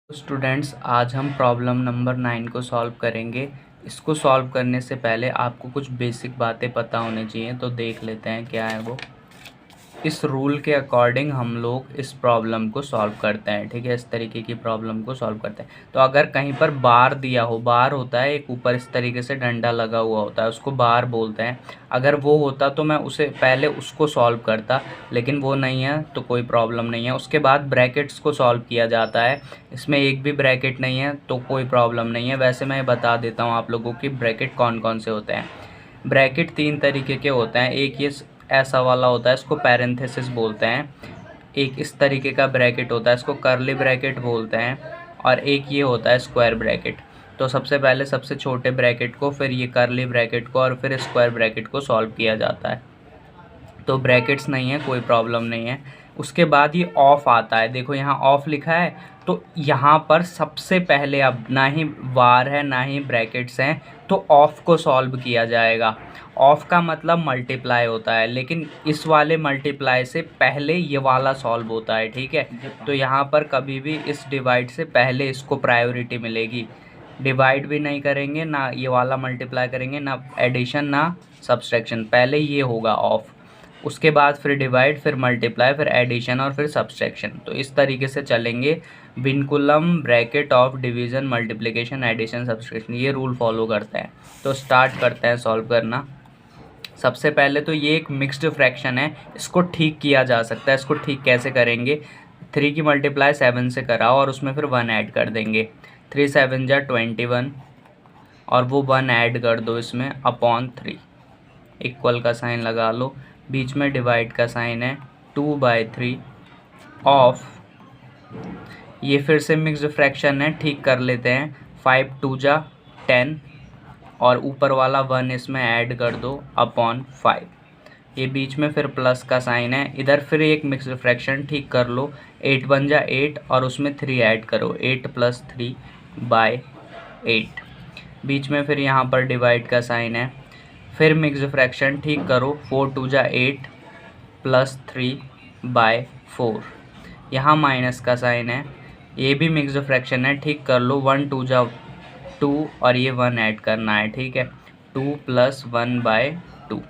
Students, आज हम problem number 9 को सॉल्व करेंगे। इसको सॉल्व करने से पहले आपको कुछ बेसिक बातें पता होनी चाहिए, तो देख लेते हैं क्या है वो। इस रूल के अकॉर्डिंग हम लोग इस प्रॉब्लम को सॉल्व करते हैं, ठीक है। इस तरीके की प्रॉब्लम को सॉल्व करते हैं। तो अगर कहीं पर बार दिया हो, बार होता है एक ऊपर इस तरीके से डंडा लगा हुआ होता है, उसको बार बोलते हैं। अगर वो होता तो मैं उसे पहले उसको सॉल्व करता, लेकिन वो नहीं है तो कोई प्रॉब्लम नहीं है। उसके बाद ब्रैकेट्स को सॉल्व किया जाता है। इसमें एक भी ब्रैकेट नहीं है तो कोई प्रॉब्लम नहीं है। वैसे मैं बता देता हूँ आप लोगों की ब्रैकेट कौन कौन से होते हैं। ब्रैकेट 3 तरीके के होते हैं। एक ये ऐसा वाला होता है, इसको पैरेंथेसिस बोलते हैं। एक इस तरीके का ब्रैकेट होता है, इसको कर्ली ब्रैकेट बोलते हैं। और एक ये होता है स्क्वायर ब्रैकेट। तो सबसे पहले सबसे छोटे ब्रैकेट को, फिर ये कर्ली ब्रैकेट को और फिर स्क्वायर ब्रैकेट को सॉल्व किया जाता है। तो ब्रैकेट्स नहीं है, कोई प्रॉब्लम नहीं है। उसके बाद ये ऑफ आता है। देखो यहाँ ऑफ लिखा है, तो यहाँ पर सबसे पहले अब ना ही वार है ना ही ब्रैकेट्स हैं, तो ऑफ को सॉल्व किया जाएगा। ऑफ का मतलब मल्टीप्लाई होता है, लेकिन इस वाले मल्टीप्लाई से पहले ये वाला सॉल्व होता है, ठीक है। तो यहाँ पर कभी भी इस डिवाइड से पहले इसको प्रायोरिटी मिलेगी। डिवाइड भी नहीं करेंगे, ना ये वाला मल्टीप्लाई करेंगे, ना एडिशन ना सब्सट्रैक्शन, पहले ये होगा ऑफ। उसके बाद फिर डिवाइड, फिर मल्टीप्लाई, फिर एडिशन और फिर सब्सट्रैक्शन। तो इस तरीके से चलेंगे। Vinculum bracket of division, multiplication, addition, subtraction, ये रूल फॉलो करते हैं। तो स्टार्ट करते हैं सॉल्व करना। सबसे पहले तो ये एक मिक्स्ड फ्रैक्शन है, इसको ठीक किया जा सकता है। इसको ठीक कैसे करेंगे? 3 की मल्टीप्लाई 7 से कराओ और उसमें फिर 1 ऐड कर देंगे। 3 7 जा 21 और वो 1 ऐड कर दो इसमें अपॉन 3। इक्वल का साइन लगा लो, बीच में डिवाइड का साइन है। 2/3 ऑफ, ये फिर से मिक्स्ड फ्रैक्शन है, ठीक कर लेते हैं। 5 2 जा 10 और ऊपर वाला 1 इसमें ऐड कर दो अपॉन 5। ये बीच में फिर प्लस का साइन है। इधर फिर एक मिक्स्ड फ्रैक्शन ठीक कर लो। 8 1 जा 8 और उसमें 3 ऐड करो, 8 + 3/8। बीच में फिर यहाँ पर डिवाइड का साइन है। फिर मिक्स्ड फ्रैक्शन ठीक करो। 4 2 जा 8 + 3/4। यहाँ माइनस का साइन है। ये भी मिक्स्ड फ्रैक्शन है, ठीक कर लो। 1 2 जा 2 और ये 1 ऐड करना है, ठीक है। 2 + 1/2।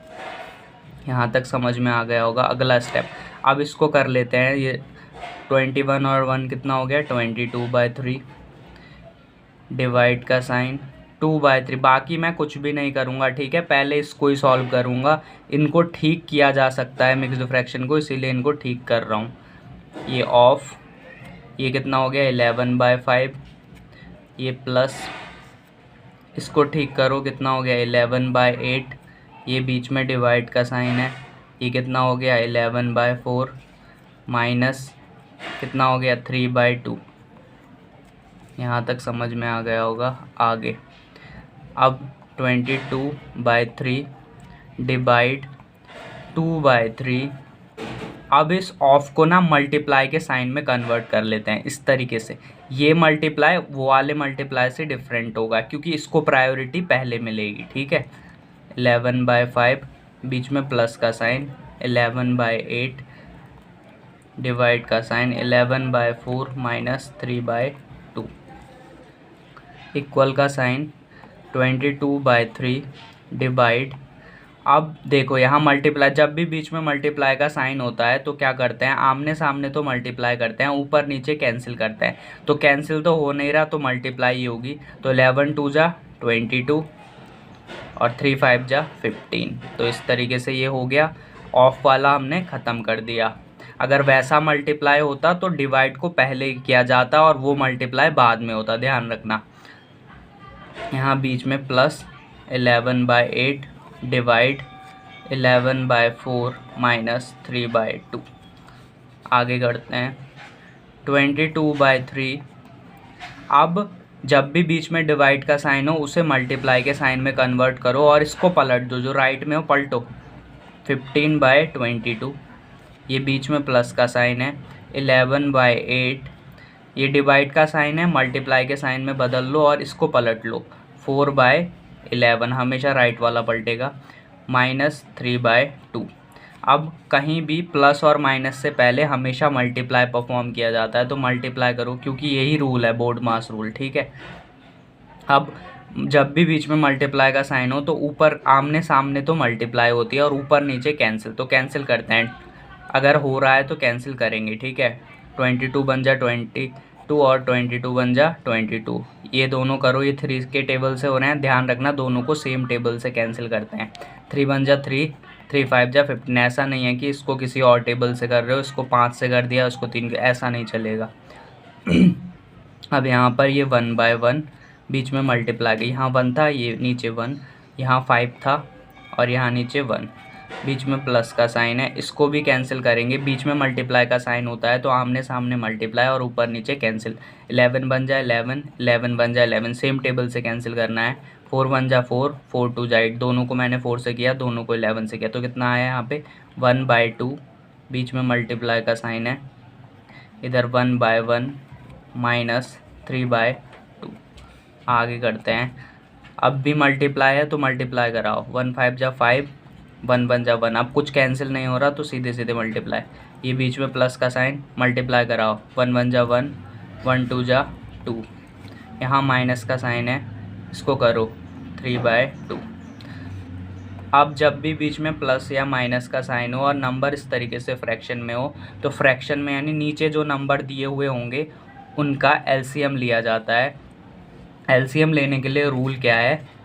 यहाँ तक समझ में आ गया होगा। अगला स्टेप अब इसको कर लेते हैं। ये 21 और 1 कितना हो गया? 22/3। डिवाइड का साइन, 2/3। बाकी मैं कुछ भी नहीं करूँगा, ठीक है। पहले इसको ही सॉल्व करूँगा। इनको ठीक किया जा सकता है मिक्स्ड फ्रैक्शन को, इसीलिए इनको ठीक कर रहा हूँ। ये ऑफ, ये कितना हो गया? 11/5। ये प्लस, इसको ठीक करो, कितना हो गया? 11/8। ये बीच में डिवाइड का साइन है। ये कितना हो गया? 11/4 माइनस कितना हो गया? 3/2। यहाँ तक समझ में आ गया होगा। आगे अब 22/3 डिवाइड 2/3। अब इस ऑफ को ना मल्टीप्लाई के साइन में कन्वर्ट कर लेते हैं इस तरीके से। ये मल्टीप्लाई वो वाले मल्टीप्लाई से डिफरेंट होगा, क्योंकि इसको प्रायोरिटी पहले मिलेगी, ठीक है। 11/5 बीच में प्लस का साइन, 11/8 डिवाइड का साइन, 11/4 माइनस 3/2 इक्वल का साइन 22/3 डिवाइड। अब देखो यहाँ मल्टीप्लाई, जब भी बीच में मल्टीप्लाई का साइन होता है तो क्या करते हैं? आमने सामने तो मल्टीप्लाई करते हैं, ऊपर नीचे कैंसिल करते हैं। तो कैंसिल तो हो नहीं रहा, तो मल्टीप्लाई ही होगी। तो 11 2 जा 22 और 3 5 जा 15। तो इस तरीके से ये हो गया। ऑफ वाला हमने ख़त्म कर दिया। अगर वैसा मल्टीप्लाई होता तो डिवाइड को पहले किया जाता और वो मल्टीप्लाई बाद में होता, ध्यान रखना। यहाँ बीच में प्लस 11/8 डिवाइड 11/4 माइनस 3/2। आगे करते हैं 22/3। अब जब भी बीच में डिवाइड का साइन हो उसे मल्टीप्लाई के साइन में कन्वर्ट करो और इसको पलट दो, जो राइट में हो पलटो। 15/22। ये बीच में प्लस का साइन है। 11/8 ये डिवाइड का साइन है, मल्टीप्लाई के साइन में बदल लो और इसको पलट लो। 4/11 हमेशा राइट वाला पलटेगा, माइनस 3/2। अब कहीं भी प्लस और माइनस से पहले हमेशा मल्टीप्लाई परफॉर्म किया जाता है, तो मल्टीप्लाई करो क्योंकि यही रूल है, बोर्ड मास रूल, ठीक है। अब जब भी बीच में मल्टीप्लाई का साइन हो तो ऊपर आमने सामने तो मल्टीप्लाई होती है और ऊपर नीचे कैंसिल, तो कैंसिल करते हैं, अगर हो रहा है तो कैंसिल करेंगे, ठीक है। 22 बन जा 22 और 22 बन जा 22, ये दोनों करो, ये 3 के टेबल से हो रहे हैं, ध्यान रखना दोनों को सेम टेबल से कैंसिल करते हैं। 3 बन जा 3, 3 5 जा 15, ऐसा नहीं है कि इसको किसी और टेबल से कर रहे हो, इसको 5 से कर दिया, उसको 3, ऐसा नहीं चलेगा। अब यहाँ पर ये 1 बाय 1 बीच में मल्टीप्लाई, यहाँ 1 था, ये नीचे 1, यहाँ 5 था और यहाँ नीचे 1, बीच में प्लस का साइन है, इसको भी कैंसिल करेंगे। बीच में मल्टीप्लाई का साइन होता है तो आमने सामने मल्टीप्लाई और ऊपर नीचे कैंसिल। 11 बन जाए 11, 11 बन जाए 11, सेम टेबल से कैंसिल करना है। 4 बन जा 4, 4 2 जा 8, दोनों को मैंने 4 से किया, दोनों को 11 से किया, तो कितना आया यहाँ पे 1 बाय 2, बीच में मल्टीप्लाई का साइन है, इधर 1 बाय 1 माइनस 3 बाय 2। आगे करते हैं, अब भी मल्टीप्लाई है तो मल्टीप्लाई कराओ, 1 5 जा 5, 1 बन जा 1, अब कुछ कैंसिल नहीं हो रहा तो सीधे सीधे मल्टीप्लाई, ये बीच में प्लस का साइन, मल्टीप्लाई कराओ, 1 बन जा 1, 1 2 जा 2, यहाँ माइनस का साइन है, इसको करो 3 बाय 2। अब जब भी बीच में प्लस या माइनस का साइन हो और नंबर इस तरीके से फ्रैक्शन में हो तो फ्रैक्शन में यानी नीचे जो नंबर दिए हुए होंगे उनका एलसीएम लिया जाता है। एलसीएम लेने के लिए रूल क्या है,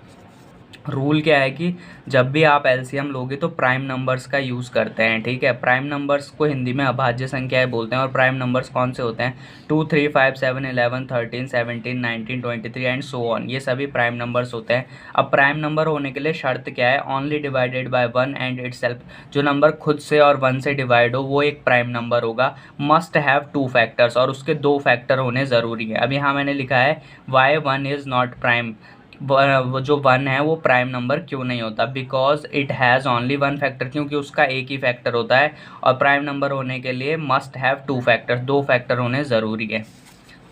रूल क्या है कि जब भी आप एलसीएम लोगे तो प्राइम नंबर्स का यूज़ करते हैं, ठीक है। प्राइम नंबर्स को हिंदी में अभाज्य संख्याएं बोलते हैं और प्राइम नंबर्स कौन से होते हैं, 2 3 5 7 11 13 17 19 23 एंड सो ऑन, ये सभी प्राइम नंबर्स होते हैं। अब प्राइम नंबर होने के लिए शर्त क्या है, only divided by 1 and itself, जो नंबर खुद से और 1 से डिवाइड हो वो एक प्राइम नंबर होगा। मस्ट हैव 2 फैक्टर्स, और उसके 2 फैक्टर होने ज़रूरी है। अब यहाँ मैंने लिखा है वाई 1 इज़ नॉट प्राइम, वो जो 1 है वो प्राइम नंबर क्यों नहीं होता, because it has only 1 factor, क्योंकि उसका एक ही फैक्टर होता है और प्राइम नंबर होने के लिए मस्ट हैव 2 फैक्टर, 2 फैक्टर होने ज़रूरी है।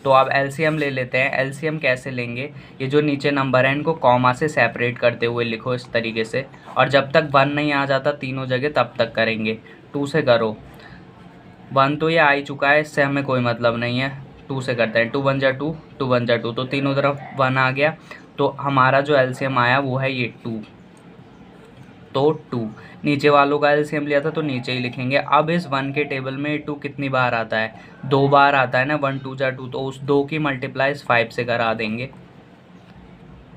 तो आप एलसीएम ले लेते हैं। एलसीएम कैसे लेंगे, ये जो नीचे नंबर है इनको कॉमा से सेपरेट करते हुए लिखो इस तरीके से, और जब तक 1 नहीं आ जाता तीनों जगह तब तक करेंगे। 2 से करो, 1 तो ये आ ही चुका है, इससे हमें कोई मतलब नहीं है, 2 से करते हैं। 2 बन जा 2, 2 बन जा 2, तो तीनों तरफ 1 आ गया, तो हमारा जो एलसीएम आया वो है ये 2, तो 2। नीचे वालों का एलसीएम लिया था तो नीचे ही लिखेंगे। अब इस 1 के टेबल में 2 कितनी बार आता है, 2 बार आता है ना, 1 2 जा 2, तो उस 2 की मल्टीप्लाई इस 5 से करा देंगे,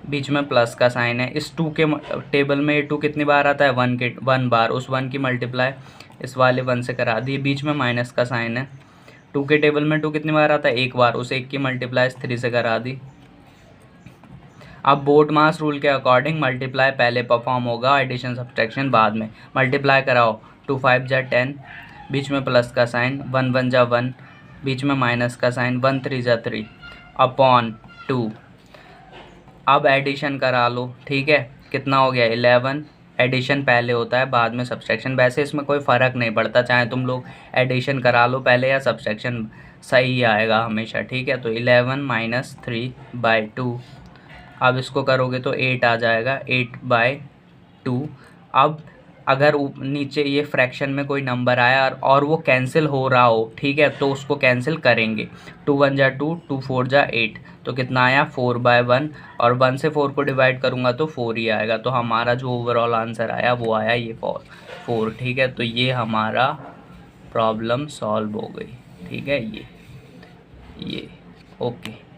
बीच में प्लस का साइन है। इस 2 के टेबल में 2 कितनी बार आता है, 1 बार, उस 1 की मल्टीप्लाई इस वाले 1 से करा दी, बीच में माइनस का साइन है। 2 के टेबल में 2 कितनी बार आता है, 1 बार, उस 1 की मल्टीप्लाई इस 3 से करा दी। अब बोर्ड मास रूल के अकॉर्डिंग मल्टीप्लाई पहले परफॉर्म होगा, एडिशन सब्ट्रैक्शन बाद में। मल्टीप्लाई कराओ, 2 5 जा 10, बीच में प्लस का साइन, 1 1 जा 1, बीच में माइनस का साइन, 1 3 जा 3 अपॉन 2। अब एडिशन करा लो, ठीक है, कितना हो गया 11। एडिशन पहले होता है बाद में सब्ट्रैक्शन, वैसे इसमें कोई फ़र्क नहीं पड़ता, चाहे तुम लोग एडिशन करा लो पहले या सब्ट्रैक्शन, सही आएगा हमेशा, ठीक है। तो 11 माइनस 3 बाई 2, अब इसको करोगे तो 8 आ जाएगा, 8 बाय 2। अब अगर नीचे ये फ्रैक्शन में कोई नंबर आया और वो कैंसिल हो रहा हो, ठीक है, तो उसको कैंसिल करेंगे। 2 1 जा 2, 2 4 जा 8, तो कितना आया 4 बाय 1, और 1 से 4 को डिवाइड करूँगा तो 4 ही आएगा। तो हमारा जो ओवरऑल आंसर आया वो आया ये 4, ठीक है। तो ये हमारा प्रॉब्लम सॉल्व हो गई, ठीक है, ये ओके।